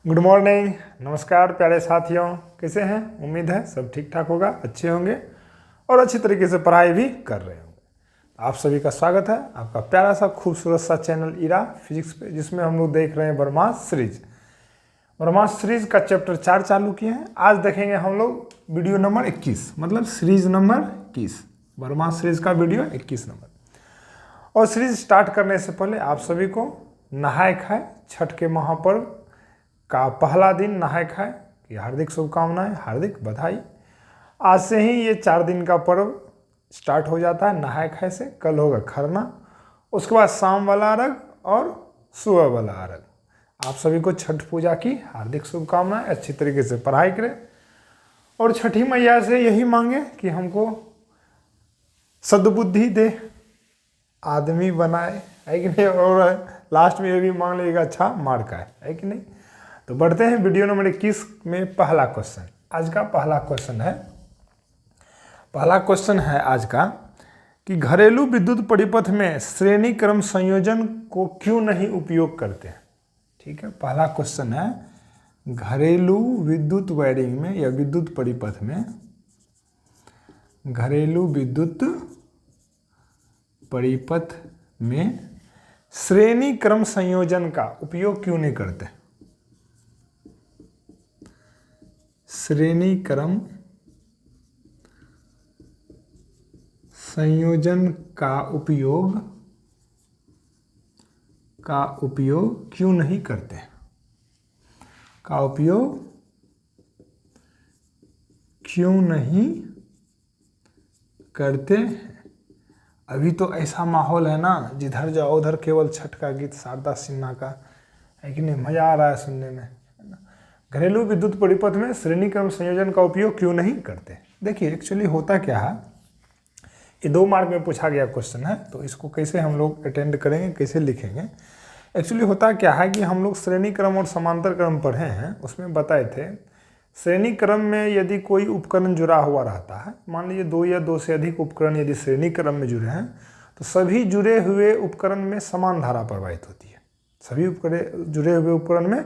Good morning, नमस्कार प्यारे साथियों। कैसे हैं? उम्मीद है सब ठीक ठाक होगा, अच्छे होंगे और अच्छी तरीके से पढ़ाई भी कर रहे होंगे। आप सभी का स्वागत है आपका प्यारा सा खूबसूरत सा चैनल इरा फिजिक्स पे, जिसमें हम लोग देख रहे हैं ब्रह्मास्त्र सीरीज। ब्रह्मास्त्र सीरीज का चैप्टर 4 चालू किए हैं। आज देखेंगे हम लोग वीडियो नंबर 21, मतलब सीरीज नंबर 21, ब्रह्मास्त्र सीरीज का वीडियो 21 नंबर। और सीरीज स्टार्ट करने से पहले आप सभी को नहाय खाए छठ के महापर्व का पहला दिन नहाय खाए की हार्दिक शुभकामनाएं, हार्दिक बधाई। आज से ही ये 4 दिन का पर्व स्टार्ट हो जाता है नहाय खाए से। कल होगा खरना, उसके बाद शाम वाला अर्घ और सुबह वाला अर्घ। आप सभी को छठ पूजा की हार्दिक शुभकामनाएं। अच्छी तरीके से पढ़ाई करें और छठी मैया से यही मांगे कि हमको सद्बुद्धि दे, आदमी बनाए, है कि नहीं। और लास्ट में ये भी मांग लेगा अच्छा मार्क आए, है कि नहीं। तो बढ़ते हैं वीडियो नंबर 21 में। पहला क्वेश्चन आज का पहला क्वेश्चन है आज का कि घरेलू विद्युत परिपथ में श्रेणी क्रम संयोजन को क्यों नहीं उपयोग करते हैं। ठीक है, पहला क्वेश्चन है घरेलू विद्युत वायरिंग में या विद्युत परिपथ में, घरेलू विद्युत परिपथ में श्रेणी क्रम संयोजन का उपयोग क्यों नहीं करते। श्रेणी क्रम संयोजन का उपयोग क्यों नहीं करते, का उपयोग क्यों नहीं करते। अभी तो ऐसा माहौल है ना, जिधर जाओ उधर केवल छठ का गीत, शारदा सिन्हा का, है कि नहीं। मजा आ रहा है सुनने में। घरेलू विद्युत परिपथ में श्रेणी क्रम संयोजन का उपयोग क्यों नहीं करते। देखिए एक्चुअली होता क्या है, ये 2 मार्क में पूछा गया क्वेश्चन है, तो इसको कैसे हम लोग अटेंड करेंगे, कैसे लिखेंगे। एक्चुअली होता क्या है कि हम लोग श्रेणी क्रम और समांतर क्रम पढ़े हैं, उसमें बताए थे श्रेणी क्रम में यदि कोई उपकरण जुड़ा हुआ रहता है, मान लीजिए 2 या 2 से अधिक उपकरण यदि श्रेणी क्रम में जुड़े हैं, तो सभी जुड़े हुए उपकरण में समान धारा प्रवाहित होती है। सभी उपकरण जुड़े हुए उपकरण में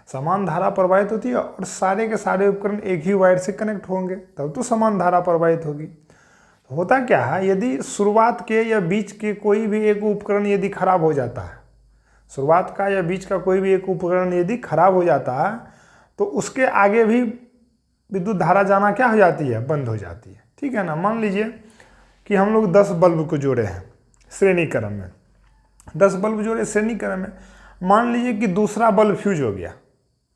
समान धारा प्रवाहित होती है और सारे के सारे उपकरण एक ही वायर से कनेक्ट होंगे, तब तो समान धारा प्रवाहित होगी। तो होता क्या है, यदि शुरुआत के या बीच के कोई भी एक उपकरण यदि खराब हो जाता है, शुरुआत का या बीच का कोई भी एक उपकरण यदि खराब हो जाता है, तो उसके आगे भी विद्युत धारा जाना क्या हो जाती है, बंद हो जाती है। ठीक है ना। मान लीजिए कि हम लोग 10 बल्ब को जोड़े हैं श्रेणी क्रम में, 10 बल्ब जोड़े श्रेणी क्रम में। मान लीजिए कि दूसरा बल्ब फ्यूज हो गया,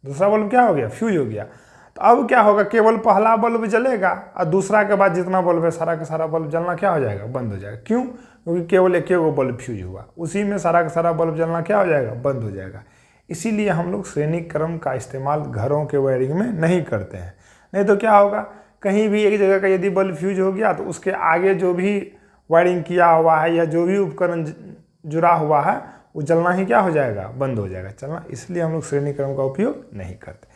दूसरा बल्ब क्या हो गया, फ्यूज हो गया। तो अब क्या होगा, केवल पहला बल्ब जलेगा और दूसरा के बाद जितना बल्ब है सारा का सारा बल्ब जलना क्या हो जाएगा, बंद हो जाएगा। क्यों? क्योंकि केवल एक गो बल्ब फ्यूज हुआ, उसी में सारा का सारा बल्ब जलना क्या हो जाएगा, बंद हो जाएगा। इसीलिए हम लोग श्रेणी क्रम का इस्तेमाल घरों के वायरिंग में नहीं करते हैं। नहीं तो क्या होगा, कहीं भी एक जगह का यदि बल्ब फ्यूज हो गया तो उसके आगे जो भी वायरिंग किया हुआ है या जो भी उपकरण जुड़ा हुआ है वो जलना ही क्या हो जाएगा, बंद हो जाएगा चलना। इसलिए हम लोग श्रेणी क्रम का उपयोग नहीं करते।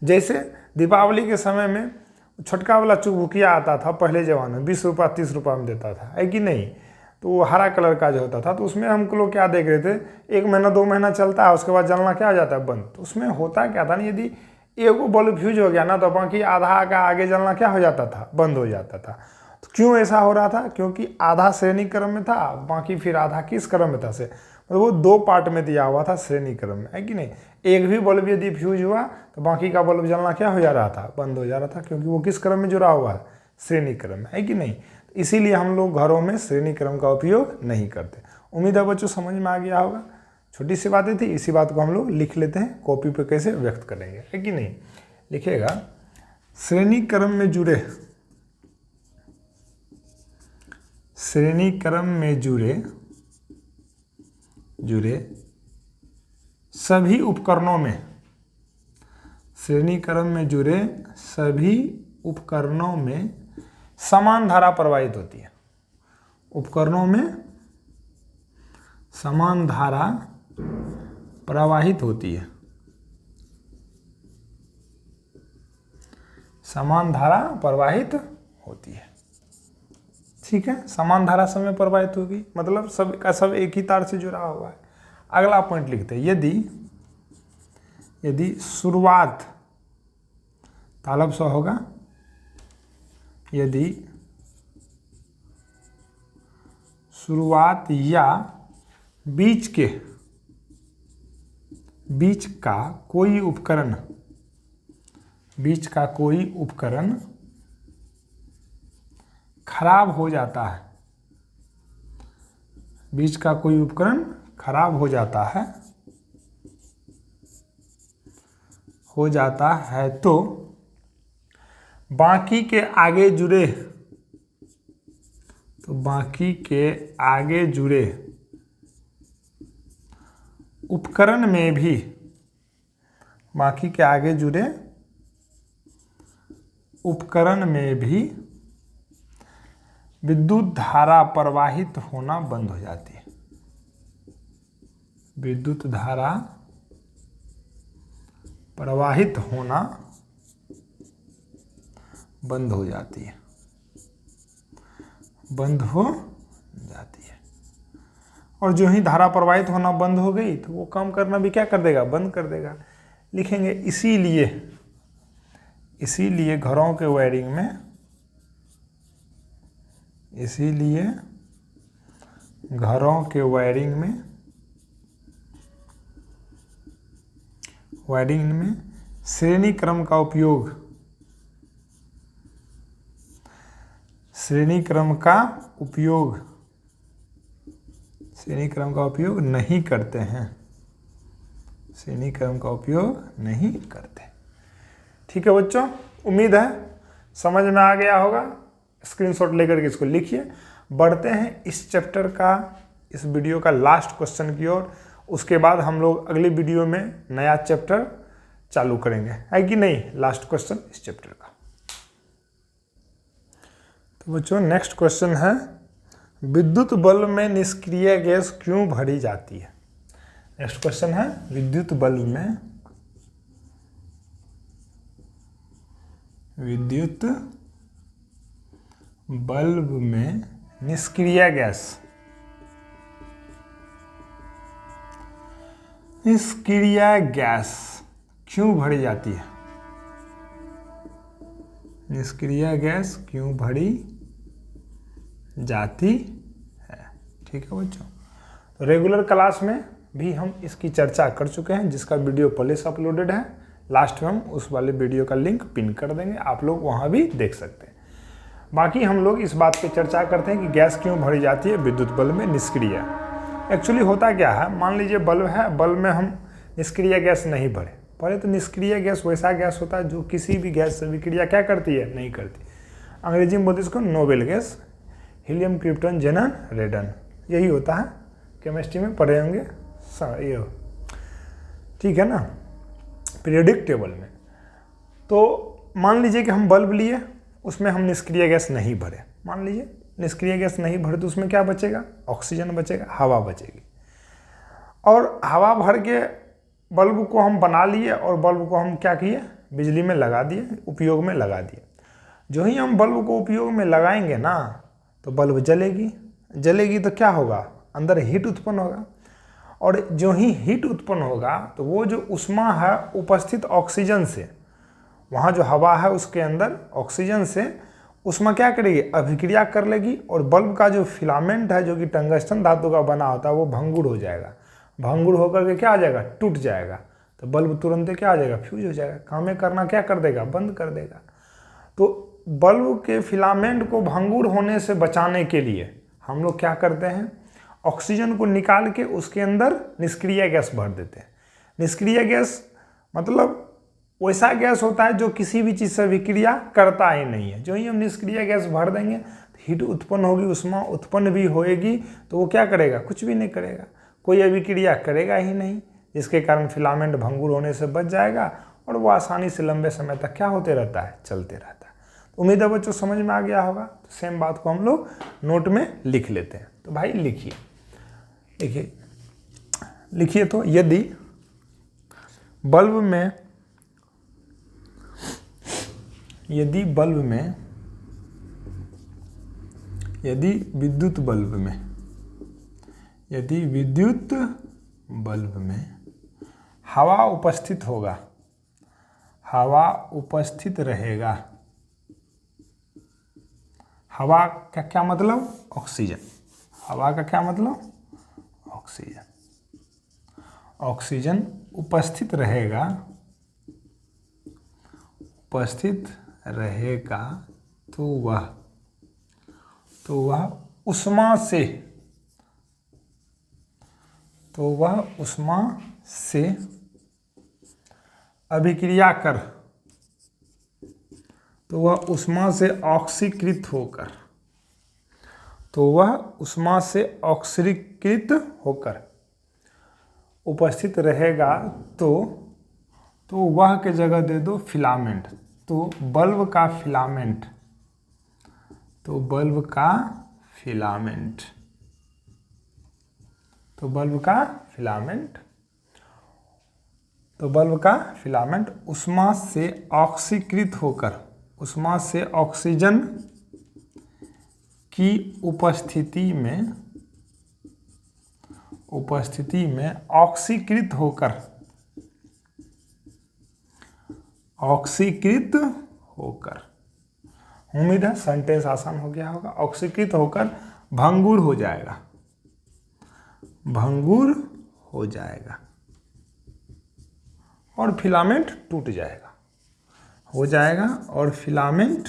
जैसे दीपावली के समय में छोटका वाला चुकभुकिया आता था पहले ज़माने में, 20 रुपया 30 रुपया में देता था, है कि नहीं। तो वो हरा कलर का जो होता था, तो उसमें हम लोग क्या देख रहे थे, 1 महीना 2 महीना चलता है, उसके बाद जलना क्या हो जाता है, बंद। तो उसमें होता क्या था ना, यदि एगो बल्ब फ्यूज हो गया ना, तो बाकी आधा का आगे जलना क्या हो जाता था, बंद हो जाता था। तो क्यों ऐसा हो रहा था, क्योंकि आधा श्रेणी क्रम में था, बाकी फिर आधा किस क्रम में था से, मतलब वो 2 पार्ट में दिया हुआ था श्रेणी क्रम में, है कि नहीं। एक भी बल्ब यदि फ्यूज हुआ तो बाकी का बल्ब जलना क्या हो जा रहा था, बंद हो जा रहा था, क्योंकि वो किस क्रम में जुड़ा हुआ है, श्रेणी क्रम में, है कि नहीं। इसीलिए हम लोग घरों में श्रेणी क्रम का उपयोग नहीं करते। उम्मीद है बच्चों समझ में आ गया होगा। छोटी सी बातें थी, इसी बात को हम लोग लिख लेते हैं, कॉपी पे कैसे व्यक्त करेंगे, है कि नहीं। लिखेगा श्रेणी क्रम में जुड़े सभी उपकरणों में, श्रेणी क्रम में जुड़े सभी उपकरणों में समान धारा प्रवाहित होती है। उपकरणों में समान धारा प्रवाहित होती है, समान धारा प्रवाहित होती है। ठीक है, समान धारा समय प्रवाहित होगी, मतलब सब का सब एक ही तार से जुड़ा हुआ है। अगला पॉइंट लिखते हैं, यदि शुरुआत, तालब सा होगा, यदि शुरुआत या बीच का कोई उपकरण, खराब हो जाता है, बीच का कोई उपकरण खराब हो जाता है तो बाकी के आगे जुड़े उपकरण में भी, विद्युत धारा प्रवाहित होना बंद हो जाती है। विद्युत धारा प्रवाहित होना बंद हो जाती है, और जो ही धारा प्रवाहित होना बंद हो गई तो वो काम करना भी क्या कर देगा, बंद कर देगा। लिखेंगे इसीलिए घरों के वायरिंग में श्रेणी क्रम का उपयोग नहीं करते। ठीक है बच्चों, उम्मीद है समझ में आ गया होगा। स्क्रीनशॉट लेकर के इसको लिखिए। बढ़ते हैं इस चैप्टर का, इस वीडियो का लास्ट क्वेश्चन की ओर। उसके बाद हम लोग अगले वीडियो में नया चैप्टर चालू करेंगे, है कि नहीं। लास्ट क्वेश्चन इस चैप्टर का। तो बच्चों नेक्स्ट क्वेश्चन है, विद्युत बल्ब में निष्क्रिय गैस क्यों भरी जाती है। नेक्स्ट क्वेश्चन है, विद्युत बल्ब में निष्क्रिय गैस क्यों भरी जाती है। निष्क्रिय गैस क्यों भरी जाती है। ठीक है बच्चों, तो रेगुलर क्लास में भी हम इसकी चर्चा कर चुके हैं, जिसका वीडियो पहले से अपलोडेड है। लास्ट में हम उस वाले वीडियो का लिंक पिन कर देंगे, आप लोग वहां भी देख सकते हैं। बाकी हम लोग इस बात पे चर्चा करते हैं कि गैस क्यों भरी जाती है विद्युत बल्ब में निष्क्रिय। एक्चुअली होता क्या है, मान लीजिए बल्ब है, बल्ब में हम निष्क्रिय गैस नहीं भरे। पहले तो निष्क्रिय गैस वैसा गैस होता है जो किसी भी गैस से विक्रिया क्या करती है, नहीं करती। अंग्रेजी में बोलते इसको नोबेल गैस, हीलियम, क्रिप्टन, जेनन, रेडन, यही होता है। केमिस्ट्री में पढ़े होंगे ये, ठीक है ना, पीरियोडिक टेबल में। तो मान लीजिए कि हम बल्ब लिए, उसमें हम निष्क्रिय गैस नहीं भरे। मान लीजिए निष्क्रिय गैस नहीं भरे तो उसमें क्या बचेगा, ऑक्सीजन बचेगा, हवा बचेगी। और हवा भर के बल्ब को हम बना लिए और बल्ब को हम क्या किए, बिजली में लगा दिए, उपयोग में लगा दिए। जो ही हम बल्ब को उपयोग में लगाएंगे ना तो बल्ब जलेगी तो क्या होगा, अंदर हीट उत्पन्न होगा। और जो ही हीट उत्पन्न होगा तो वो जो उष्मा है उपस्थित ऑक्सीजन से, वहाँ जो हवा है उसके अंदर ऑक्सीजन से उष्मा क्या करेगी, अभिक्रिया कर लेगी। और बल्ब का जो फिलामेंट है जो कि टंगस्टन धातु का बना होता है वो भंगुर हो जाएगा। भंगुर होकर के क्या आ जाएगा, टूट जाएगा। तो बल्ब तुरंत क्या आ जाएगा, फ्यूज हो जाएगा। कामें करना क्या कर देगा, बंद कर देगा। तो बल्ब के फिलामेंट को भंगुर होने से बचाने के लिए हम लोग क्या करते हैं, ऑक्सीजन को निकाल के उसके अंदर निष्क्रिय गैस भर देते हैं। निष्क्रिय गैस मतलब वैसा गैस होता है जो किसी भी चीज़ से विक्रिया करता ही नहीं है। जो ही हम निष्क्रिय गैस भर देंगे तो हीट उत्पन्न होगी, उष्मा उत्पन्न भी होएगी, तो वो क्या करेगा, कुछ भी नहीं करेगा, कोई अभिक्रिया करेगा ही नहीं, जिसके कारण फिलामेंट भंगुर होने से बच जाएगा और वो आसानी से लंबे समय तक क्या होते रहता है, चलते रहता है। तो उम्मीद है बच्चों समझ में आ गया होगा। तो सेम बात को हम लोग नोट में लिख लेते हैं। तो भाई लिखिए तो यदि विद्युत बल्ब में हवा उपस्थित होगा, हवा उपस्थित रहेगा। हवा का क्या मतलब? ऑक्सीजन। हवा का क्या मतलब? ऑक्सीजन। ऑक्सीजन उपस्थित रहेगा, उपस्थित रहेगा तो वह उष्मा से, तो वह उष्मा से अभिक्रिया कर, तो वह उष्मा से ऑक्सीकृत होकर, तो वह उष्मा से ऑक्सीकृत होकर उपस्थित रहेगा तो वह के जगह दे दो फिलामेंट, तो बल्ब का फिलामेंट, तो बल्ब का फिलामेंट, तो बल्ब का फिलामेंट, तो बल्ब का फिलामेंट उष्मा से ऑक्सीकृत होकर, उष्मा से ऑक्सीजन की उपस्थिति में ऑक्सीकृत होकर, ऑक्सीकृत होकर, उम्मीद है सेंटेंस आसान हो गया होगा। ऑक्सीकृत होकर भंगुर हो जाएगा, भंगुर हो जाएगा और फिलामेंट टूट जाएगा, हो जाएगा और फिलामेंट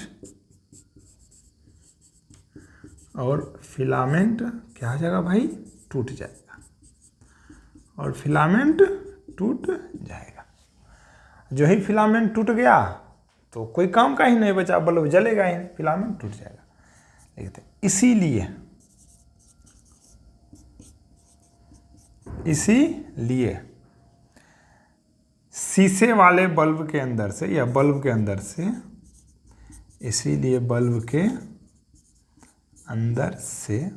क्या हो जाएगा भाई? टूट जाएगा और फिलामेंट टूट जाएगा। जो ही फिलामेंट टूट गया तो कोई काम का ही नहीं बचा, बल्ब जलेगा ही नहीं, फिलामेंट टूट जाएगा। देखते इसीलिए शीशे वाले बल्ब के अंदर से या बल्ब के अंदर से, इसीलिए बल्ब के अंदर से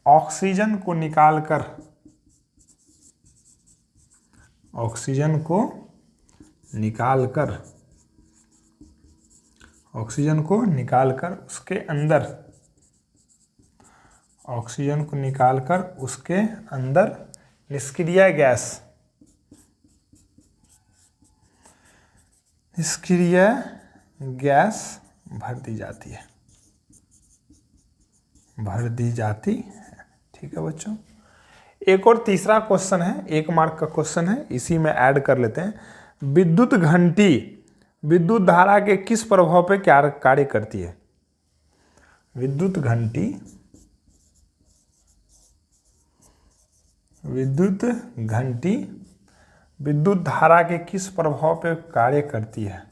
ऑक्सीजन को निकालकर, ऑक्सीजन को निकालकर, ऑक्सीजन को निकालकर उसके अंदर, ऑक्सीजन को निकालकर उसके अंदर निष्क्रिय गैस, निष्क्रिय गैस भर दी जाती है, भर दी जाती है। ठीक है बच्चों, एक और तीसरा क्वेश्चन है, 1 मार्क का क्वेश्चन है, इसी में ऐड कर लेते हैं। विद्युत घंटी विद्युत धारा के किस प्रभाव पे क्या कार्य करती है? विद्युत घंटी विद्युत धारा के किस प्रभाव पे कार्य करती है?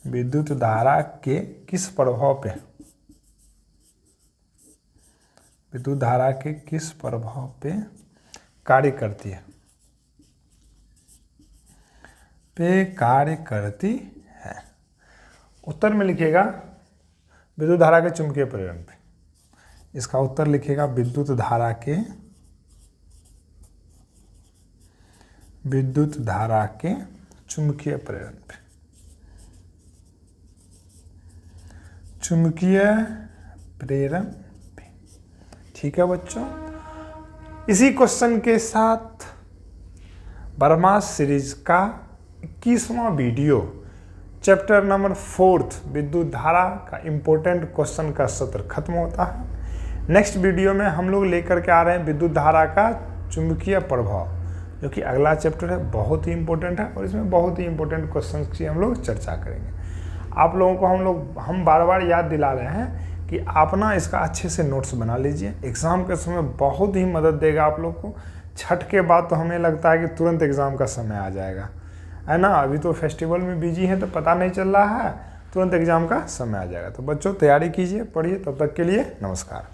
विद्युत धारा के किस प्रभाव पे, विद्युत धारा के किस प्रभाव पे कार्य करती है? पे कार्य करती है। उत्तर में लिखिएगा विद्युत धारा के चुंबकीय प्रेरण पे। इसका उत्तर लिखिएगा विद्युत धारा के चुंबकीय प्रेरण पे, चुंबकीय प्रेरण पे। ठीक है बच्चों, इसी क्वेश्चन के साथ ब्रह्मास्त्र सीरीज का 21वां वीडियो चैप्टर नंबर 4 विद्युत धारा का इंपॉर्टेंट क्वेश्चन का सत्र खत्म होता है। नेक्स्ट वीडियो में हम लोग लेकर के आ रहे हैं विद्युत धारा का चुंबकीय प्रभाव, जो कि अगला चैप्टर है, बहुत ही इंपॉर्टेंट है और इसमें बहुत ही इंपॉर्टेंट क्वेश्चन की हम लोग चर्चा करेंगे। आप लोगों को हम बार बार याद दिला रहे हैं कि आप ना इसका अच्छे से नोट्स बना लीजिए, एग्ज़ाम के समय बहुत ही मदद देगा आप लोग को। छठ के बाद तो हमें लगता है कि तुरंत एग्ज़ाम का समय आ जाएगा, है ना। अभी तो फेस्टिवल में बिजी है तो पता नहीं चल रहा है, तुरंत एग्ज़ाम का समय आ जाएगा। तो बच्चों तैयारी कीजिए, पढ़िए। तब तक के लिए नमस्कार।